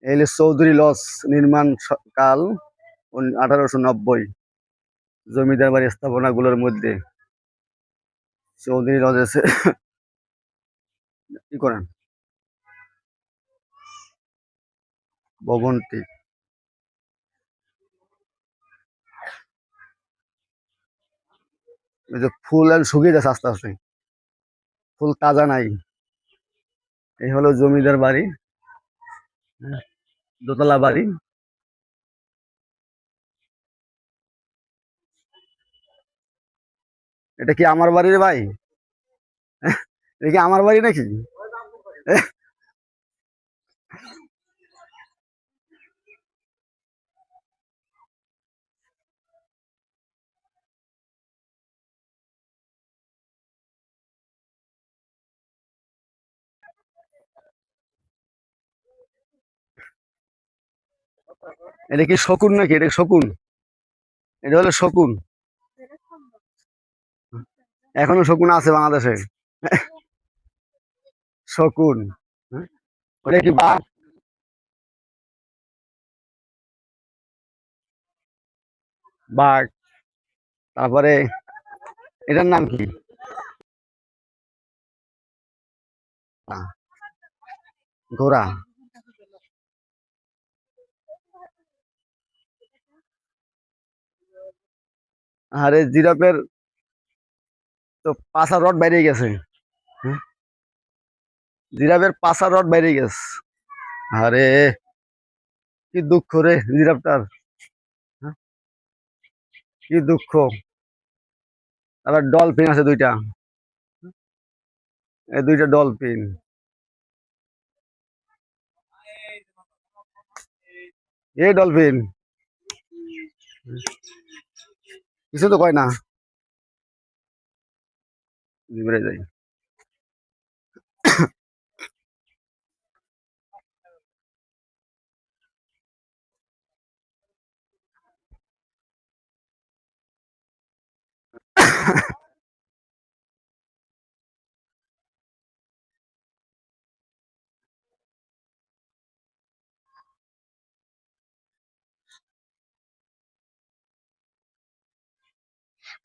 এই হলো চৌধুরী লজ, নির্মাণ কাল 1890। জমিদার বাড়ি স্থাপনা গুলোর মধ্যে চৌধুরী লজ আছে। কি করেন ভবনটি? এই যে ফুল আর শুকিয়ে যাচ্ছে আস্তে আস্তে, ফুল তাজা নাই। এই হলো জমিদার বাড়ি, দোতলা বাড়ি। এটা কি আমার বাড়ির ভাই? এটা কি আমার বাড়ি নাকি? এটা কি শকুন নাকি? এটা শকুন, এটা হলো শকুন। এখনো শকুন আছে বাংলাদেশে। শকুন। হ্যাঁ? ওটা কি বাঘ? বাঘ। তারপরে এটার নাম কি? ঘোড়া। আরে জিরাফের তো পাছা রড বাইরে গেছে। হ্যাঁ? জিরাফের পাছা রড বাইরে গেছে। আরে কি দুঃখ রে জিরাফটার। হ্যাঁ? কি দুঃখ। আবার ডলফিন আছে দুইটা, এই দুইটা ডলফিন। এই ডলফিন কিছু তো কয় না, বেড়ে যায়।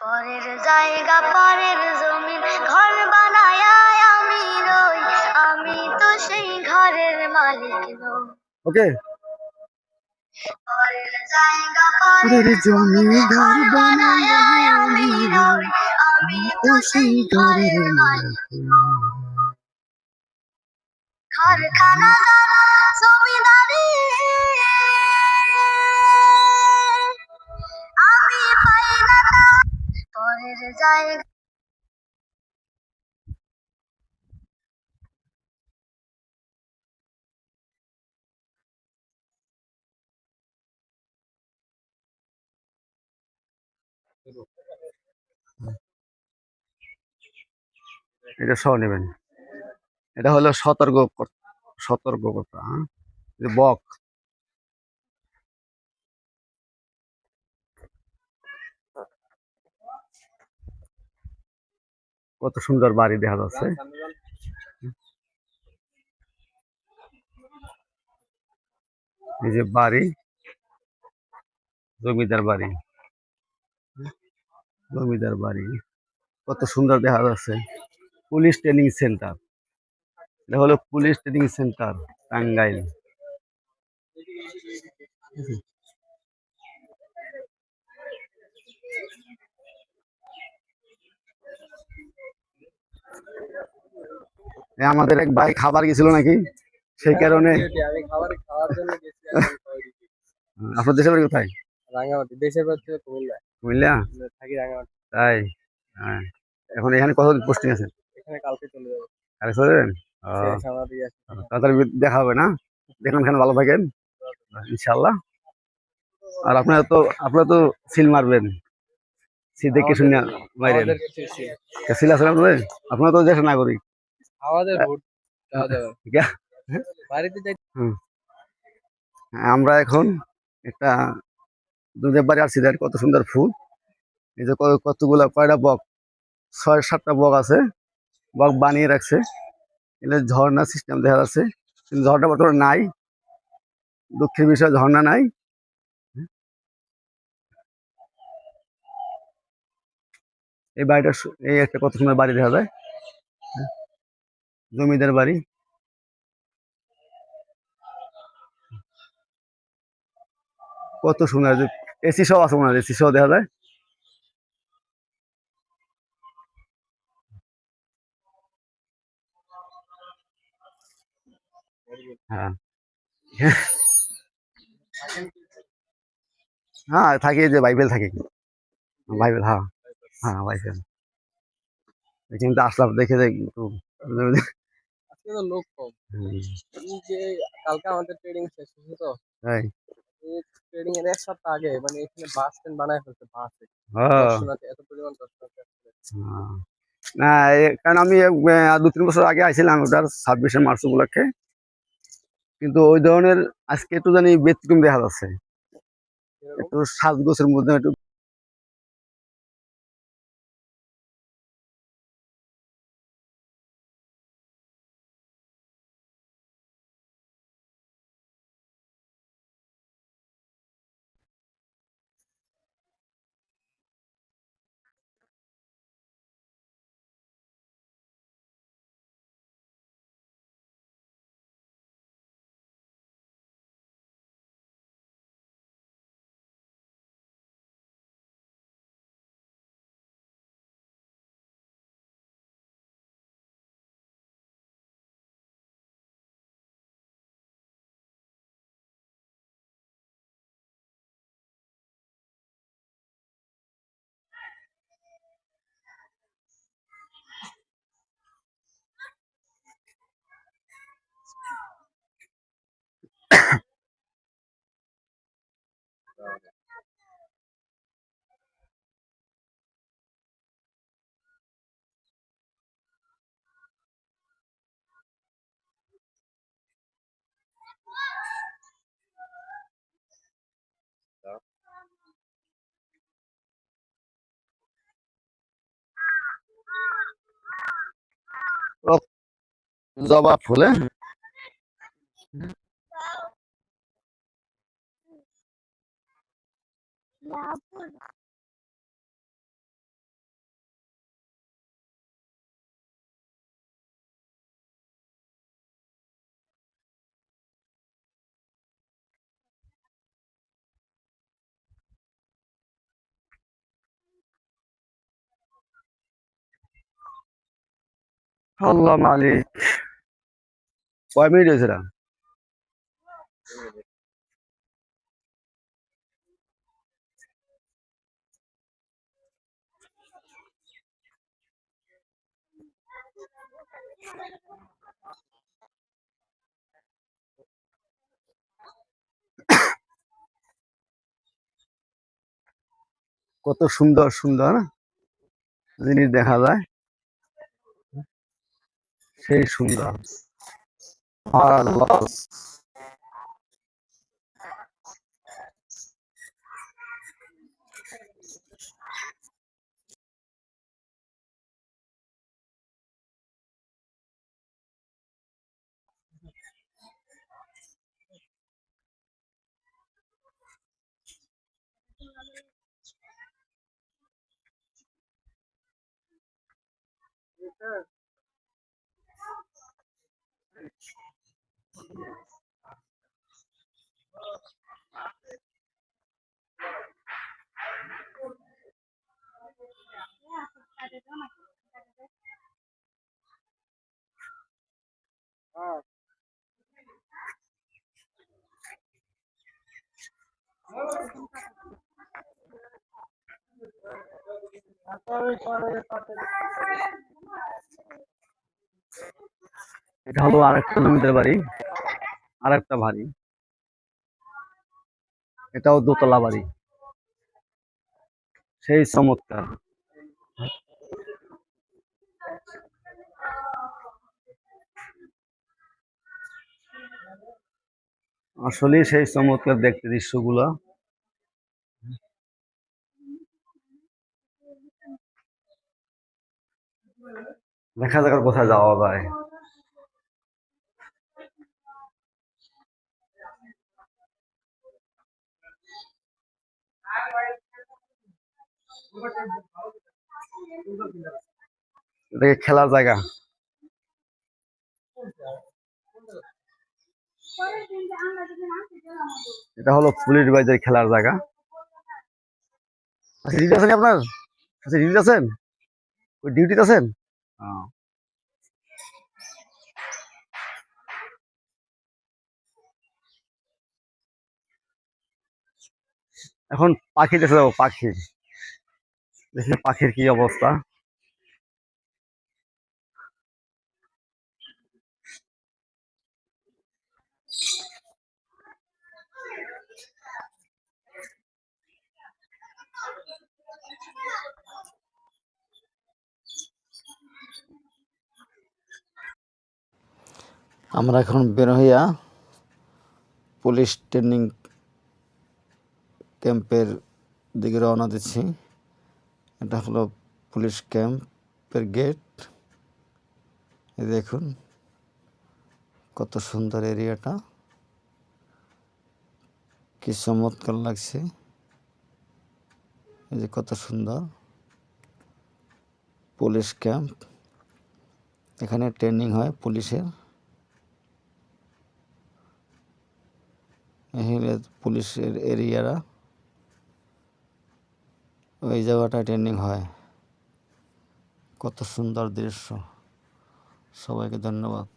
পরের জায়গা পরের জমিন ঘর বানায় আমি রই, আমি তো সেই ঘরের মালিক নই। ওকে। পরের জায়গা পরের জমিন ঘর বানায় আমি রই, আমি তো সেই ঘরের মালিক নই। ঘরখানা জমিদারি আমি পাই না পরের জায়গা। এটা সহ নেবেন। এটা হলো সতর্কতা। হ্যাঁ? যে বক। কত সুন্দর বাড়ি দেখা যাচ্ছে। এই যে বাড়ি, জমিদার বাড়ি। জমিদার বাড়ি কত সুন্দর দেখা যাচ্ছে। পুলিশ ট্রেনিং সেন্টার, এটা হলো পুলিশ ট্রেনিং সেন্টার টাঙ্গাইল। আমাদের এক ভাই খাবার গেছিল নাকি, সেই কারণে। আপনার দেশের বাড়ি কোথায়? রাঙামাটি। দেশের বাড়ি ছিল কুমিল্লা। কুমিল্লা? থাকি রাঙামাটি। তাই? হ্যাঁ। এখন এখানে কতদিন পোস্টিং আছে? এখানে কালকে চলে যাবো। কালকে চলে যাবেন? শেষ আমাদের ইয়ে। তাড়াতাড়ি দেখা হবে না? দেখুন এখানে ভালো থাকেন ইনশাল্লাহ। আর আপনারা তো সিল মারবেন, সিল দেখে শুনে মাইরেন। সিল আছে আপনাদের? আপনারা তো দেশের নাগরিক। আমাদের ভোট দেওয়া যাবে। বাড়িতে যাই। আমরা এখন একটা দুধের বাড়ি আসছি, দেখ কত সুন্দর ফুল। এই যে কতগুলা কয়টা বক, 6-7টা বক আছে, বক বানিয়ে রাখছে। এটা ঝর্ণা সিস্টেম দেখা যাচ্ছে, কিন্তু ঝর্ণা বর্তমানে নাই। দুঃখের বিষয় ঝর্ণা নাই। এই বাড়িটা এই একটা কত সুন্দর বাড়ি দেখা যায়, জমিদার বাড়ি। কত সুন্দর, এসি সহ আছে মনে হয়, এসি সহ দেখা যায়। হ্যাঁ হ্যাঁ থাকি, যে বাইবেল থাকে, বাইবেল, হ্যাঁ হ্যাঁ বাইবেল। কিন্তু আসলাম দেখে যাই একটু। আজকে তো লোক কম। এই যে কালকে আমাদের ট্রেডিং শেষ হয়েছে তো, তাই, এই ট্রেডিং এর 1 সপ্তাহ আগে মানে এখানে বাস স্ট্যান্ড বানায় ফেলছে, বাসে ও, দর্শনার্থী, এত পরিমাণ দর্শনার্থী আসছে। হ্যাঁ। না কারণ আমি 2-3 বছর আগে আইছিলাম ওটার 26শে মার্চ উপলক্ষে, কিন্তু ওই ধরনের আজকে একটু জানি ব্যতিক্রম দেখা যাচ্ছে, এরকম একটু সাজগোছের মধ্যে একটু। ও, জবা ফুলে আল্লাহ মালিক। কয় মিনিট হয়েছে না? কত সুন্দর সুন্দর জিনিস দেখা যায়, সেই সুন্দর। আল্লাহ। এটা হলো আরেকটা জমিদার বাড়ি, আরেকটা বাড়ি, এটাও দোতলা বাড়ি, সেই চমৎকার। আসলে সেই চমৎকার দেখতে দৃশ্যগুলো, দেখা যাক আর কোথায় যাওয়া যায়। এটা কি খেলার জায়গা? এটা হলো পুলিশ ভাইদের খেলার জায়গা। আচ্ছা, ডিউটি আছেন আপনার? আচ্ছা, ডিউটি আছেন? ওই ডিউটিতে আছেন? ও। এখন পাখি দেখতে যাবো, পাখি দেখি পাখির কি অবস্থা। আমরা এখন বের হইয়া পুলিশ ট্রেনিং ক্যাম্পের দিকে রওনা দিচ্ছি। এটা হলো পুলিশ ক্যাম্পের গেট। এই দেখুন কত সুন্দর এরিয়াটা, কি চমৎকার লাগছে। এই যে কত সুন্দর পুলিশ ক্যাম্প, এখানে ট্রেনিং হয় পুলিশের। এখানে পুলিশের এরিয়ারা, ওই জায়গাটায় ট্রেনিং হয়। কত সুন্দর দৃশ্য। সবাইকে ধন্যবাদ।